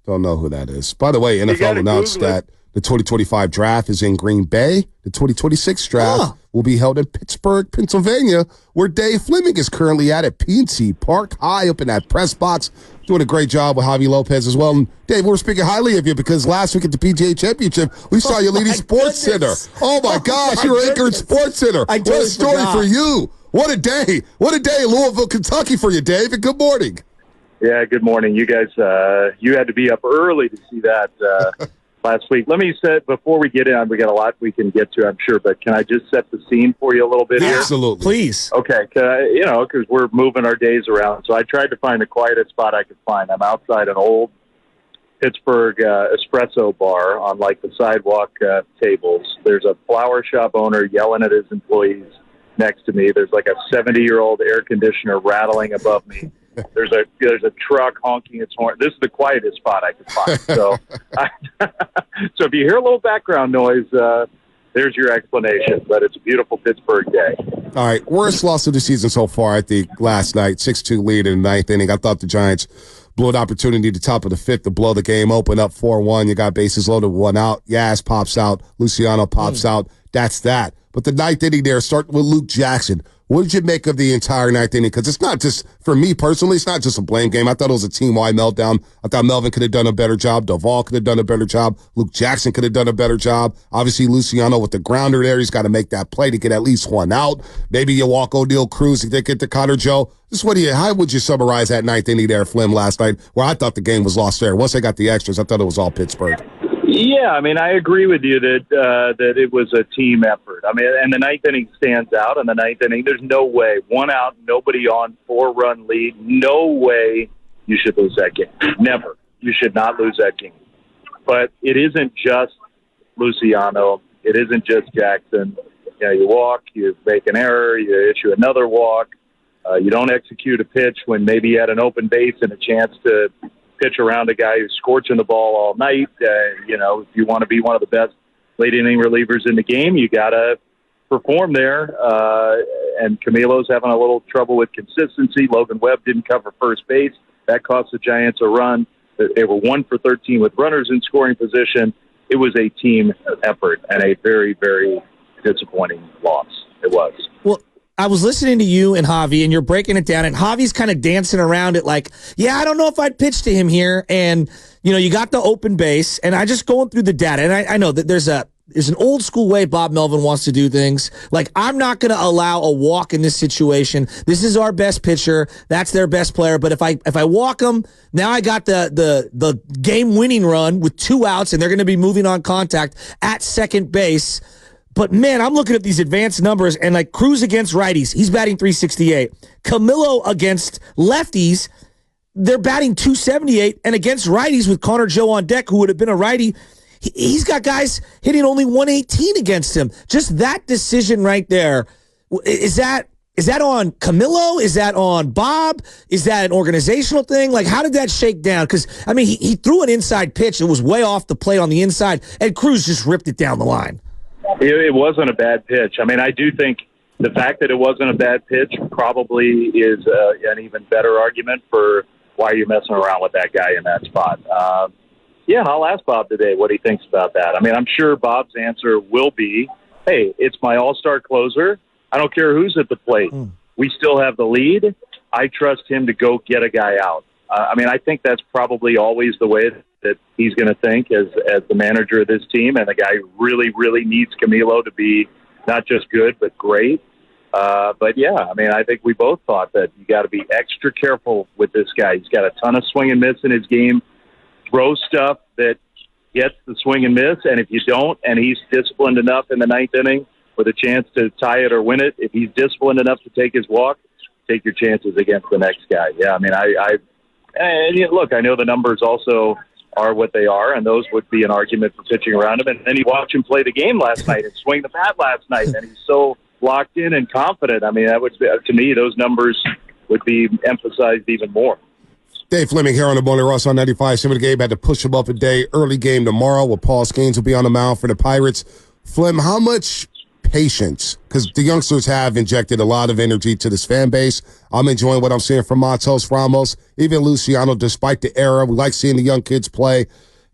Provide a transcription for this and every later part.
Don't know who that is. By the way, You NFL gotta announced Google that the 2025 draft is in Green Bay. The 2026 draft will be held in Pittsburgh, Pennsylvania, where Dave Flemming is currently at PNC Park, high up in that press box, doing a great job with Javi Lopez as well. And Dave, we're speaking highly of you because last week at the PGA Championship, we saw you leading Sports Center. Oh, my gosh, you were anchoring Sports Center. What a story for you. What a day. What a day in Louisville, Kentucky for you, Dave, and good morning. Yeah, good morning. You guys, you had to be up early to see that last week. Let me say, before we get in, we got a lot we can get to, I'm sure, but can I just set the scene for you a little bit here? Absolutely. Please. Okay, because we're moving our days around. So I tried to find the quietest spot I could find. I'm outside an old Pittsburgh espresso bar on, like, the sidewalk tables. There's a flower shop owner yelling at his employees next to me. There's like a 70-year-old air conditioner rattling above me. There's a truck honking its horn. This is the quietest spot I could find. So, so if you hear a little background noise, there's your explanation. But it's a beautiful Pittsburgh day. All right, worst loss of the season so far, I think, last night, 6-2 lead in the ninth inning. I thought the Giants blew an opportunity at the top of the fifth to blow the game open up 4-1. You got bases loaded, one out. Yaz pops out. Luciano pops out. That's that. But the ninth inning there, starting with Luke Jackson. What did you make of the entire ninth inning? Because it's not just, for me personally, it's not just a blame game. I thought it was a team-wide meltdown. I thought Melvin could have done a better job. Duvall could have done a better job. Luke Jackson could have done a better job. Obviously, Luciano with the grounder there, he's got to make that play to get at least one out. Maybe you walk O'Neal Cruz to get to Connor Joe. Just how would you summarize that ninth inning there, Flem, last night, where I thought the game was lost there? Once they got the extras, I thought it was all Pittsburgh. Yeah, I mean, I agree with you that it was a team effort. I mean, and the ninth inning stands out. In the ninth inning, there's no way, one out, nobody on, 4-run lead, no way you should lose that game. Never. You should not lose that game. But it isn't just Luciano. It isn't just Jackson. You walk, you make an error, you issue another walk. You don't execute a pitch when maybe you had an open base and a chance to pitch around a guy who's scorching the ball all night. If you want to be one of the best late inning relievers in the game, you got to perform there. And Camilo's having a little trouble with consistency. Logan Webb didn't cover first base. That cost the Giants a run. They were 1 for 13 with runners in scoring position. It was a team effort and a very, very disappointing loss. It was. Well, I was listening to you and Javi, and you're breaking it down, and Javi's kind of dancing around it like, yeah, I don't know if I'd pitch to him here. And, you got the open base, and I just going through the data, and I know that there's an old school way Bob Melvin wants to do things. Like, I'm not going to allow a walk in this situation. This is our best pitcher. That's their best player. But if I walk them, now I got the game-winning run with 2 outs, and they're going to be moving on contact at second base. But, man, I'm looking at these advanced numbers, and, like, Cruz against righties, he's batting .368. Camilo against lefties, they're batting .278. And against righties with Connor Joe on deck, who would have been a righty, he's got guys hitting only .118 against him. Just that decision right there, is that on Camilo? Is that on Bob? Is that an organizational thing? Like, how did that shake down? Because, I mean, he threw an inside pitch. It was way off the plate on the inside, and Cruz just ripped it down the line. It wasn't a bad pitch. I mean, I do think the fact that it wasn't a bad pitch probably is an even better argument for why you're messing around with that guy in that spot. I'll ask Bob today what he thinks about that. I mean, I'm sure Bob's answer will be, hey, it's my all-star closer. I don't care who's at the plate. We still have the lead. I trust him to go get a guy out. I think that's probably always the way that he's going to think as the manager of this team, and the guy who really, really needs Camilo to be not just good but great. I think we both thought that you got to be extra careful with this guy. He's got a ton of swing and miss in his game. Throw stuff that gets the swing and miss, and if you don't, and he's disciplined enough in the ninth inning with a chance to tie it or win it, if he's disciplined enough to take his walk, take your chances against the next guy. Yeah, I mean, look, I know the numbers also are what they are, and those would be an argument for pitching around him. And then you watch him play the game last night and swing the bat last night, and he's so locked in and confident. I mean, that would, to me, those numbers would be emphasized even more. Dave Flemming here on the Morning Rush on 95.7 The Game. Had to push him up a day. Early game tomorrow where Paul Skeens will be on the mound for the Pirates. Flem, how much patience? Because the youngsters have injected a lot of energy to this fan base. I'm enjoying what I'm seeing from Matos, Ramos, even Luciano, despite the era. We like seeing the young kids play.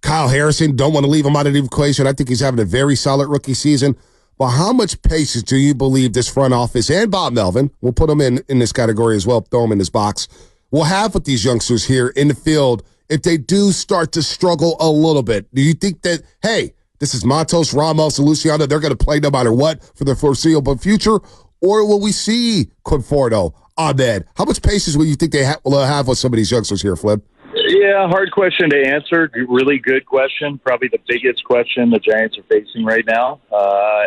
Kyle Harrison, don't want to leave him out of the equation. I think he's having a very solid rookie season. But how much patience do you believe this front office and Bob Melvin, we'll put him in this category as well, throw him in this box, will have with these youngsters here in the field if they do start to struggle a little bit? Do you think that, hey, this is Matos, Ramos, and Luciano, they're going to play no matter what for the foreseeable future? Or will we see Conforto, Ahmed? How much patience will you think they will have with some of these youngsters here, Flip? Yeah, hard question to answer. Really good question. Probably the biggest question the Giants are facing right now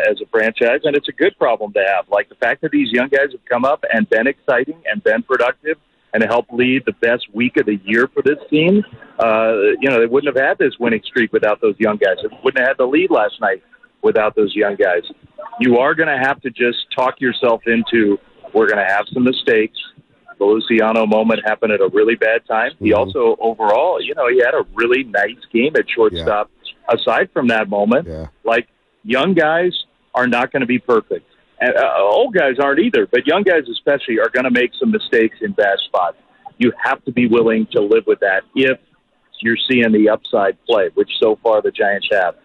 as a franchise, and it's a good problem to have. Like the fact that these young guys have come up and been exciting and been productive and helped lead the best week of the year for this team. They wouldn't have had this winning streak without those young guys. They wouldn't have had the lead last night without those young guys. You are going to have to just talk yourself into, we're going to have some mistakes. The Luciano moment happened at a really bad time. He also, overall, he had a really nice game at shortstop. Yeah. Aside from that moment, like, young guys are not going to be perfect. And old guys aren't either, but young guys especially are going to make some mistakes in bad spots. You have to be willing to live with that if you're seeing the upside play, which so far the Giants have.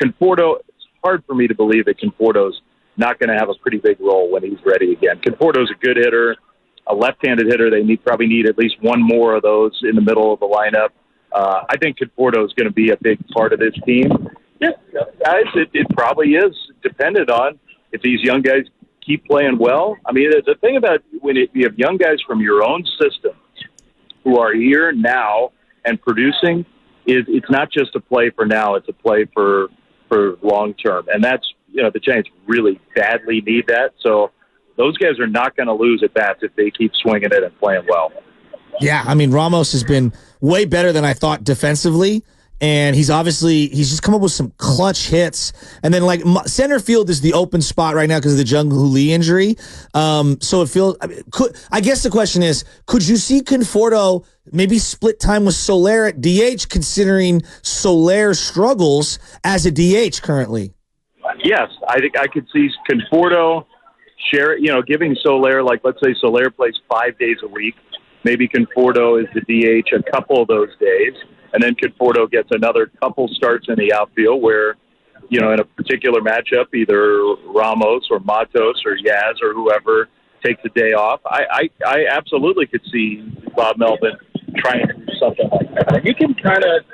Conforto, it's hard for me to believe that Conforto's not going to have a pretty big role when he's ready again. Conforto's a good hitter. A left-handed hitter, they probably need at least one more of those in the middle of the lineup. I think Conforto is going to be a big part of this team. Yeah, guys, it probably is dependent on if these young guys keep playing well. I mean, the thing about when you have young guys from your own system who are here now and producing, it's not just a play for now; it's a play for long term, and that's the Giants really badly need that. So. Those guys are not going to lose at bats if they keep swinging it and playing well. Yeah, I mean, Ramos has been way better than I thought defensively, and he's just come up with some clutch hits. And then, like, center field is the open spot right now because of the Jung Hoo Lee injury. So it feels. I guess the question is, could you see Conforto maybe split time with Soler at DH, considering Soler struggles as a DH currently? Yes, I think I could see Conforto. Giving Soler, like, let's say Soler plays 5 days a week. Maybe Conforto is the DH a couple of those days, and then Conforto gets another couple starts in the outfield where, in a particular matchup, either Ramos or Matos or Yaz or whoever takes a day off. I absolutely could see Bob Melvin trying to do something like that. And you can kind of,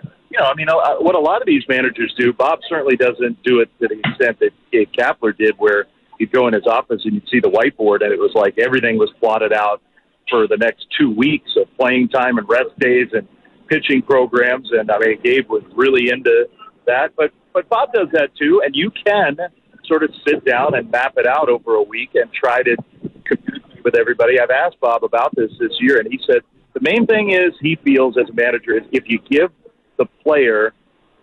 what a lot of these managers do, Bob certainly doesn't do it to the extent that Gabe Kapler did, where you'd go in his office and you'd see the whiteboard, and it was like everything was plotted out for the next 2 weeks of playing time and rest days and pitching programs. And I mean, Gabe was really into that, but Bob does that too. And you can sort of sit down and map it out over a week and try to communicate with everybody. I've asked Bob about this year, and he said the main thing is he feels as a manager is if you give the player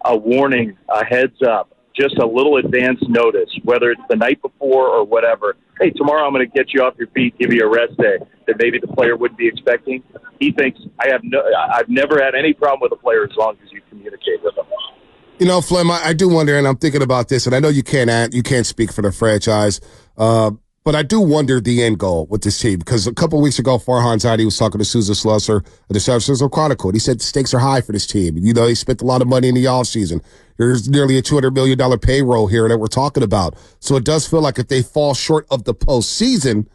a warning, a heads up, just a little advance notice, whether it's the night before or whatever. Hey, tomorrow I'm going to get you off your feet, give you a rest day that maybe the player wouldn't be expecting. He thinks I've never had any problem with a player as long as you communicate with them. Flem, I do wonder, and I'm thinking about this, and I know you can't speak for the franchise, but I do wonder the end goal with this team, because a couple of weeks ago, Farhan Zaidi was talking to Sousa Slusser of the San Francisco Chronicle, and he said the stakes are high for this team. He spent a lot of money in the offseason. There's nearly a $200 million payroll here that we're talking about. So it does feel like if they fall short of the postseason,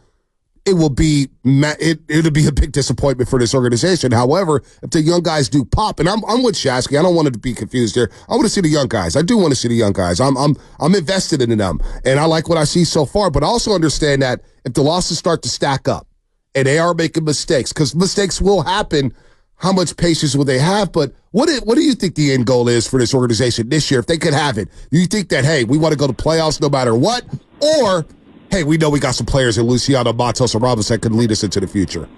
it'll be a big disappointment for this organization. However, if the young guys do pop, and I'm with Shasky, I don't want to be confused here. I want to see the young guys. I do want to see the young guys. I'm invested in them, and I like what I see so far. But I also understand that if the losses start to stack up, and they are making mistakes, because mistakes will happen, how much patience will they have? But what do you think the end goal is for this organization this year if they could have it? Do you think that, hey, we want to go to playoffs no matter what, or hey, we know we got some players in Luciano, Matos, and Ramos that could lead us into the future?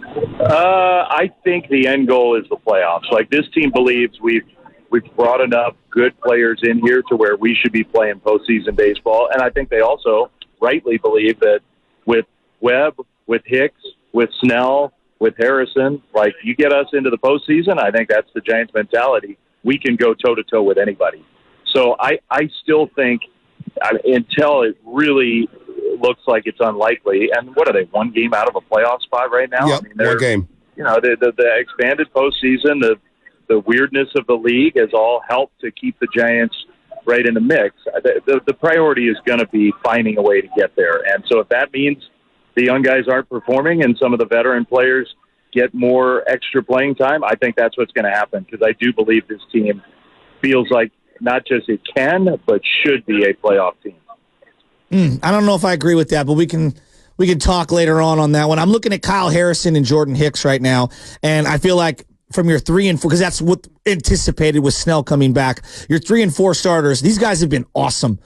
I think the end goal is the playoffs. Like, this team believes we've brought enough good players in here to where we should be playing postseason baseball. And I think they also rightly believe that with Webb, with Hicks, with Snell, with Harrison, like, you get us into the postseason, I think that's the Giants' mentality. We can go toe-to-toe with anybody. So I still think until it really looks like it's unlikely. And what are they, one game out of a playoff spot right now? Yep, one game. You know, the expanded postseason, the weirdness of the league has all helped to keep the Giants right in the mix. The priority is going to be finding a way to get there. And so if that means the young guys aren't performing and some of the veteran players get more extra playing time, I think that's what's going to happen, because I do believe this team feels like not just it can, but should be a playoff team. I don't know if I agree with that, but we can talk later on that one. I'm looking at Kyle Harrison and Jordan Hicks right now, and I feel like from your 3 and 4, because that's what anticipated with Snell coming back, your 3 and 4 starters, these guys have been awesome.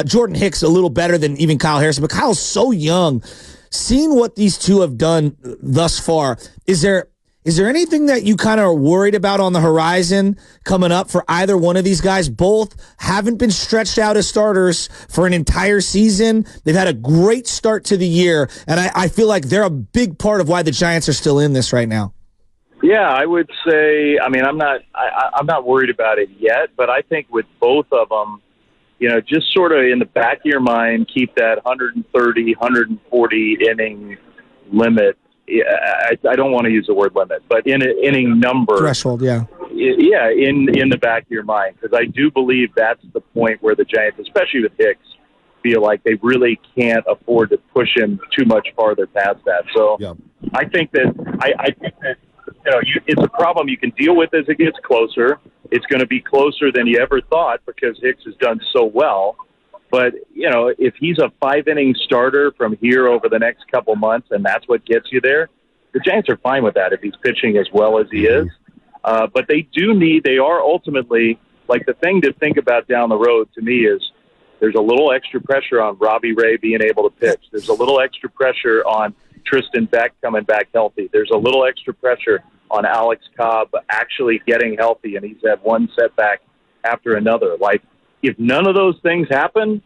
Jordan Hicks a little better than even Kyle Harrison, but Kyle's so young. Seeing what these two have done thus far, is there anything that you kind of are worried about on the horizon coming up for either one of these guys? Both haven't been stretched out as starters for an entire season. They've had a great start to the year, and I feel like they're a big part of why the Giants are still in this right now. Yeah, I would say, I mean, I'm not worried about it yet, but I think with both of them, you know, just sort of in the back of your mind, keep that 130, 140 inning limit. I don't want to use the word limit, but in an inning number. Threshold, yeah. Yeah, in the back of your mind, because I do believe that's the point where the Giants, especially with Hicks, feel like they really can't afford to push him too much farther past that. So yeah. I think that you know, it's a problem you can deal with as it gets closer. It's going to be closer than you ever thought because Hicks has done so well. But, you know, if he's a 5-inning starter from here over the next couple months and that's what gets you there, the Giants are fine with that if he's pitching as well as he is. But they are ultimately, like, the thing to think about down the road to me is there's a little extra pressure on Robbie Ray being able to pitch. There's a little extra pressure on Tristan Beck coming back healthy. There's a little extra pressure on Alex Cobb actually getting healthy, and he's had one setback after another. Like, if none of those things happen,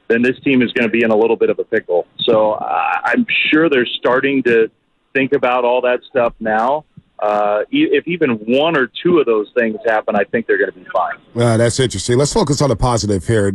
then this team is going to be in a little bit of a pickle. So I'm sure they're starting to think about all that stuff now. If even one or two of those things happen, I think they're going to be fine. That's interesting. Let's focus on the positive here.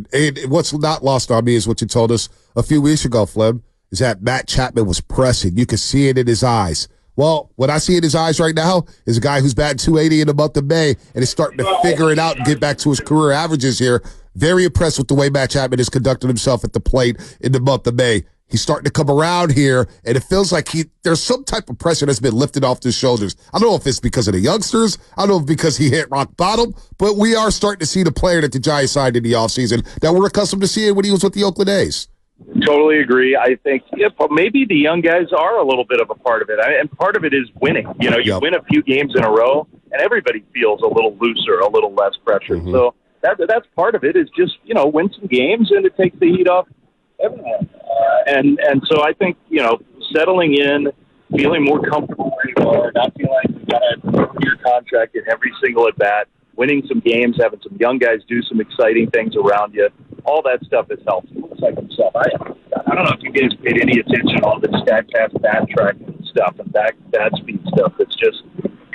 What's not lost on me is what you told us a few weeks ago, Flem, is that Matt Chapman was pressing. You could see it in his eyes. Well, what I see in his eyes right now is a guy who's batting 280 in the month of May and is starting to figure it out and get back to his career averages here. Very impressed with the way Matt Chapman has conducted himself at the plate in the month of May. He's starting to come around here, and it feels like there's some type of pressure that's been lifted off his shoulders. I don't know if it's because of the youngsters. I don't know if it's because he hit rock bottom, but we are starting to see the player that the Giants signed in the offseason that we're accustomed to seeing when he was with the Oakland A's. Totally agree. I think maybe the young guys are a little bit of a part of it. And part of it is winning. You know, you win a few games in a row, and everybody feels a little looser, a little less pressure. Mm-hmm. So that's part of it is just, you know, win some games, and it takes the heat off everyone. And so I think, you know, settling in, feeling more comfortable where you are, not feeling like you've got a year contract in every single at-bat, winning some games, having some young guys do some exciting things around you, all that stuff has helped. He looks like himself. I don't know if you guys paid any attention to all this StatCast bat tracking stuff and bat speed stuff that's just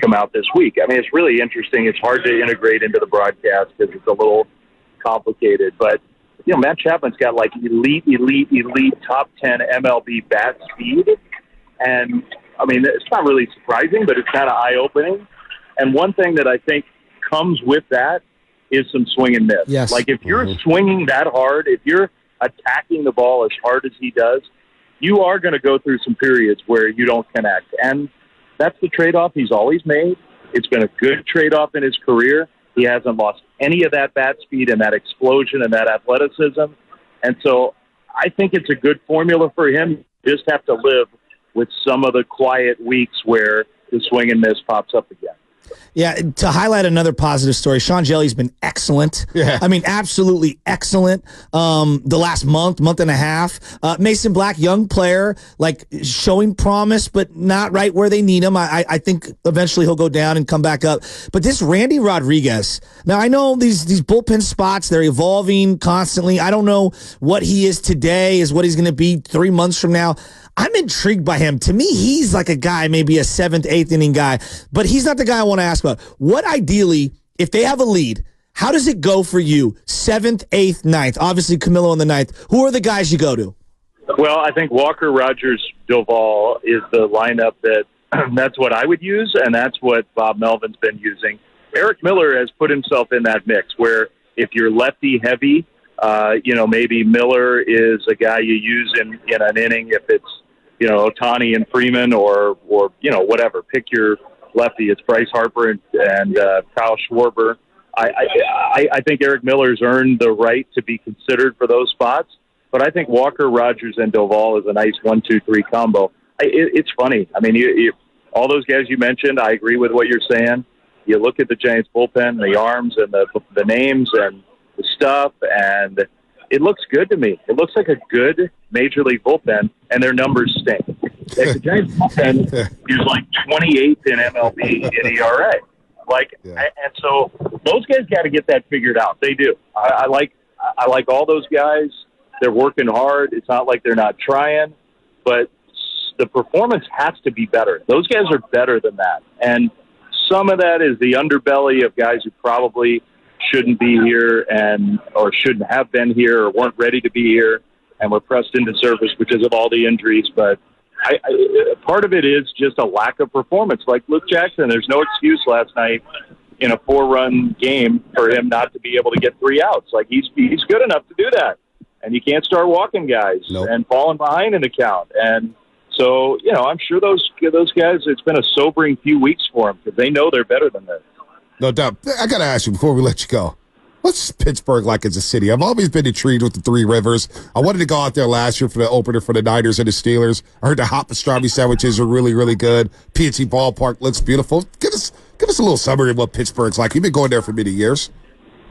come out this week. I mean, it's really interesting. It's hard to integrate into the broadcast because it's a little complicated. But, you know, Matt Chapman's got like elite top 10 MLB bat speed. And, I mean, it's not really surprising, but it's kind of eye-opening. And one thing that I think comes with that is some swing and miss. Yes. Like if you're swinging that hard, if you're attacking the ball as hard as he does, you are going to go through some periods where you don't connect. And that's the trade-off he's always made. It's been a good trade-off in his career. He hasn't lost any of that bat speed and that explosion and that athleticism. And so I think it's a good formula for him. You just have to live with some of the quiet weeks where the swing and miss pops up again. Yeah, to highlight another positive story, Sean Jelly's been excellent. Yeah. I mean, absolutely excellent. The last month and a half. Mason Black, young player, like showing promise, but not right where they need him. I think eventually he'll go down and come back up. But this Randy Rodriguez, now I know these bullpen spots, they're evolving constantly. I don't know what he is today is what he's going to be 3 months from now. I'm intrigued by him. To me, he's like a guy, maybe a 7th, 8th inning guy, but he's not the guy I want to ask about. What ideally, if they have a lead, How does it go for you? 7th, 8th, 9th. Obviously, Camilo in the 9th. Who are the guys you go to? Well, I think Walker, Rogers, Doval is the lineup that's what I would use, and that's what Bob Melvin's been using. Eric Miller has put himself in that mix where if you're lefty heavy, maybe Miller is a guy you use in an inning if it's, Ohtani and Freeman or whatever. Pick your lefty. It's Bryce Harper and Kyle Schwarber. I think Eric Miller's earned the right to be considered for those spots, but I think Walker, Rogers, and Doval is a nice 1-2-3 combo. It's funny. I mean, you all those guys you mentioned, I agree with what you're saying. You look at the Giants bullpen, the arms and the names and the stuff, and it looks good to me. It looks like a good Major League bullpen, and their numbers stink. Like the Giants bullpen is like 28th in MLB in ERA. And so those guys got to get that figured out. They do. I like all those guys. They're working hard. It's not like they're not trying, but the performance has to be better. Those guys are better than that. And some of that is the underbelly of guys who probably shouldn't be here or shouldn't have been here or weren't ready to be here and were pressed into service because of all the injuries. But part of it is just a lack of performance. Like Luke Jackson, there's no excuse last night in a 4-run game for him not to be able to get 3 outs. Like he's good enough to do that. And you can't start walking guys and falling behind in the count. And so, I'm sure those guys, it's been a sobering few weeks for them because they know they're better than this. No doubt. I got to ask you before we let you go. What's Pittsburgh like as a city? I've always been intrigued with the Three Rivers. I wanted to go out there last year for the opener for the Niners and the Steelers. I heard the hot pastrami sandwiches are really, really good. PNC Ballpark looks beautiful. Give us a little summary of what Pittsburgh's like. You've been going there for many years.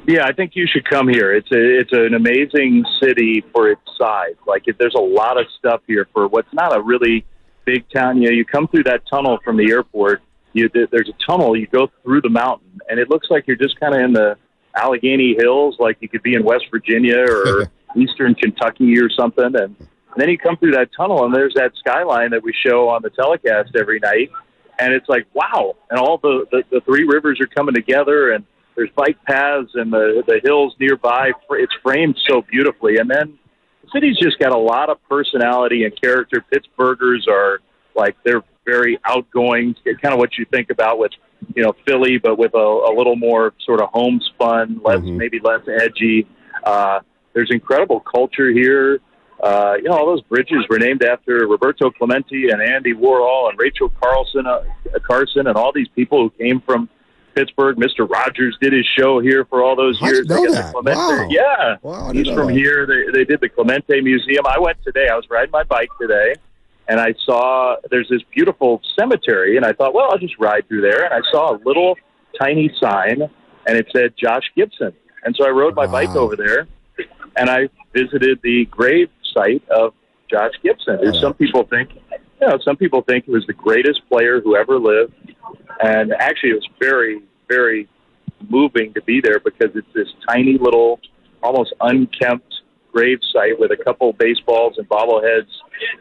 Yeah, I think you should come here. It's an amazing city for its size. Like there's a lot of stuff here for what's not a really big town. You come through that tunnel from the airport. There's a tunnel. You go through the mountain, and it looks like you're just kind of in the Allegheny Hills, like you could be in West Virginia or Eastern Kentucky or something. And then you come through that tunnel, and there's that skyline that we show on the telecast every night. And it's like, wow. And all the Three Rivers are coming together, and there's bike paths and the hills nearby. It's framed so beautifully. And then the city's just got a lot of personality and character. Pittsburghers are they're very outgoing, kind of what you think about with, Philly, but with a little more sort of homespun, maybe less edgy. There's incredible culture here. All those bridges were named after Roberto Clemente and Andy Warhol and Rachel Carson and all these people who came from Pittsburgh. Mr. Rogers did his show here for all those years. I know that. Wow. Yeah. Wow, he's from here. They did the Clemente Museum. I went today. I was riding my bike today, and I saw there's this beautiful cemetery, and I thought, well, I'll just ride through there. And I saw a little tiny sign, and it said Josh Gibson. And so I rode my bike over there, and I visited the grave site of Josh Gibson. And some people think he was the greatest player who ever lived. And actually, it was very, very moving to be there because it's this tiny little, almost unkempt grave site with a couple baseballs and bobbleheads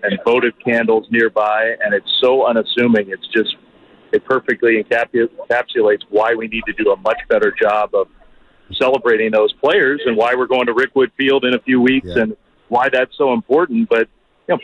and votive candles nearby. And it's so unassuming. It perfectly encapsulates why we need to do a much better job of celebrating those players and why we're going to Rickwood Field in a few weeks and why that's so important. But,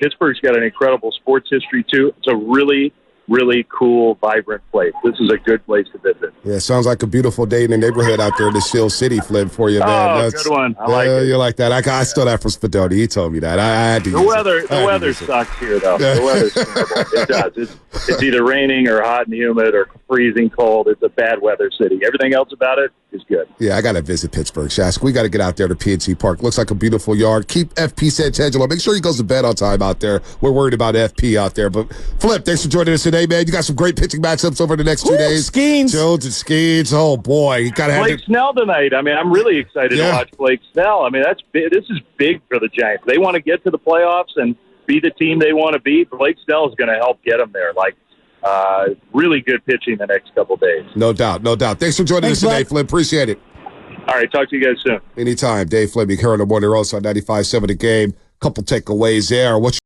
Pittsburgh's got an incredible sports history, too. It's a really, really cool, vibrant place. This is a good place to visit. Yeah, sounds like a beautiful day in the neighborhood out there in the Steel City, Flynn, for you, man. Oh, good one. I like it. You like that. I stole that from Spadoni. He told me that. I had to The weather sucks here, though. The weather's terrible. It does. It's either raining or hot and humid or freezing cold. It's a bad weather city. Everything else about it is good. Yeah, I got to visit Pittsburgh, Shask. We got to get out there to PNC Park. Looks like a beautiful yard. Keep FP Santangelo. Make sure he goes to bed on time out there. We're worried about FP out there. But, Flip, thanks for joining us today, man. You got some great pitching matchups over the next 2 days. Skeens. Jones and Skeens. Oh, boy. You got to have Blake Snell tonight. I mean, I'm really excited to watch Blake Snell. I mean, this is big for the Giants. They want to get to the playoffs and be the team they want to be. Blake Snell is going to help get them there. Really good pitching the next couple days. No doubt. Thanks for joining us today, Flip. Appreciate it. All right, talk to you guys soon. Anytime. Dave Flemming here on the Morning Roast on 95.7 The Game. Couple takeaways there. What's